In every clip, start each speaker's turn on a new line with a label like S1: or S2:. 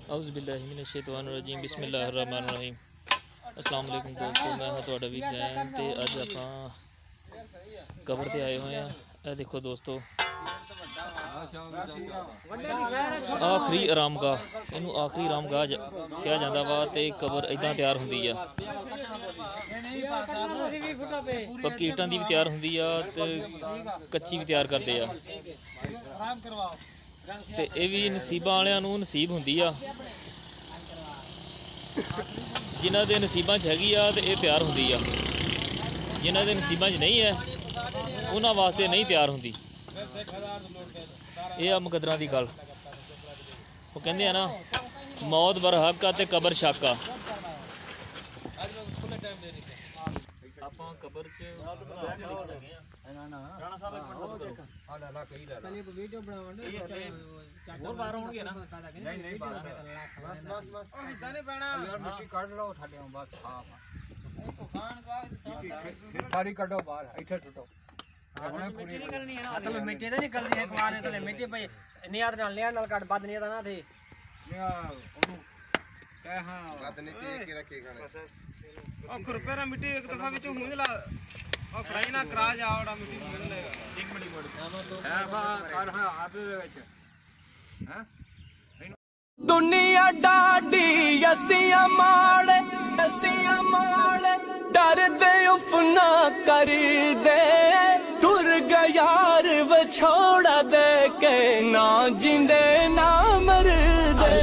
S1: औज़ुबिल्लाहिमिनश्शैतानिर्रजीम बिस्मिल्लाहिर्रहमानिर्रहीम। अस्सलाम वालेकुम दोस्तों, मैं हाँ तुहाडा वीर जैन ते अज आपां कबर ते आए हुए हैं। यह देखो दोस्तों, आखिरी आरामगाह, इनू आखिरी आरामगाह कहा जाता वा। ते कबर इदां तैयार होंदी आ, पक्की ईटां दी भी तैयार होंदी आ ते कच्ची भी तैयार करदे आ। ते ये भी नसीबां वालियां नूं नसीब हुंदी आ, जिन्हां दे नसीबां च हैगी आ ते ये तैयार हुंदी आ। जिन्हां दे नसीबां च नहीं है उन्हां वास्ते नहीं तैयार हुंदी। ये आ मुकद्दरां दी गल। वो कहंदे आ ना, मौत बरहक आ ते कबर शक आ। ਆਪਾਂ ਕਬਰ ਚ ਰਾਣਾ ਸਾਹਿਬ ਇੱਕ ਮਿੰਟ ਕਰੋ। ਆ ਲੈ ਲਾ ਕਈ ਲੈ ਲਾ ਪਹਿਲੇ ਵੀਡੀਓ ਬਣਾਉਣ ਦੇ ਚਾਚਾ ਹੋਰ ਬਾਹਰ ਹੋਣਗੇ ਨਾ। ਨਹੀਂ ਨਹੀਂ ਬਾਹਰ ਬਸ ਉਹ ਇਦਾਂ ਨਹੀਂ ਪੈਣਾ ਯਾਰ, ਮਿੱਟੀ ਕੱਢ ਲਓ ਥੱਲੇ ਬਸ। ਹਾਂ ਖਾਨ ਬਾਗ ਸਾਰੀ ਕੱਢੋ ਬਾਹਰ, ਇੱਥੇ ਟੁੱਟੋ। ਹੁਣੇ ਪੂਰੀ ਨਹੀਂ ਕਰਨੀ ਹੈ ਨਾ, ਅਸਲ ਮਿੱਟੀ ਤਾਂ ਨਿਕਲਦੀ ਹੈ ਕੁਆਰੇ ਤੇ ਮਿੱਟੀ ਪਈ ਨਿਆਦ ਨਾਲ ਕੱਢ ਵੱਧ ਨਹੀਂ ਤਾਂ ਨਾ ਥੇ ਯਾਰ ਉਹਨੂੰ ਕਹਿ ਹਾਂ ਵੱਧ ਨਹੀਂ ਤੇ ਕੇ ਰੱਖੇ ਖਾਣੇ। ਉਹ ਖੁਰਪੇਰਾ ਮਿੱਟੀ ਇੱਕ ਦਫਾ ਵਿੱਚ ਹੁੰਝ ਲਾ ਉਹ ਫੜਾਈ ਨਾ ਕਰਾ ਜਾਵੜਾ ਮਿੱਟੀ ਮਿਲ ਲੇਗਾ। ਇੱਕ ਮਿੰਟ ਹੈ ਬਾ ਕਰ ਹਾਂ ਹੱਥ ਦੇ ਵਿੱਚ ਹੈ ਦੁਨੀਆ ਡਾਡੀ ਅਸੀਆਂ ਮਾੜੇ ਡਰਦੇ ਉਫ ਨਾ ਕਰਦੇ ਤੁਰ ਗਿਆ ਯਾਰ ਵਿਛੋੜਾ ਦੇ ਕੇ ਨਾ ਜਿੰਦੇ ਨਾ ਮਰਦੇ।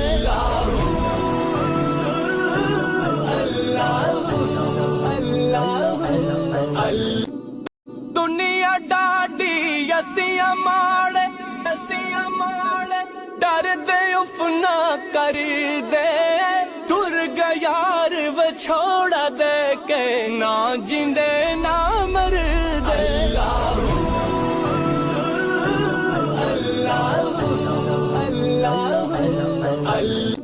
S1: दुनिया डाडी असियां माड़े डरदे उफ ना करदे तुर गया यार विछोड़ा दे के ना जिंदे ना मरदे। अल्लाह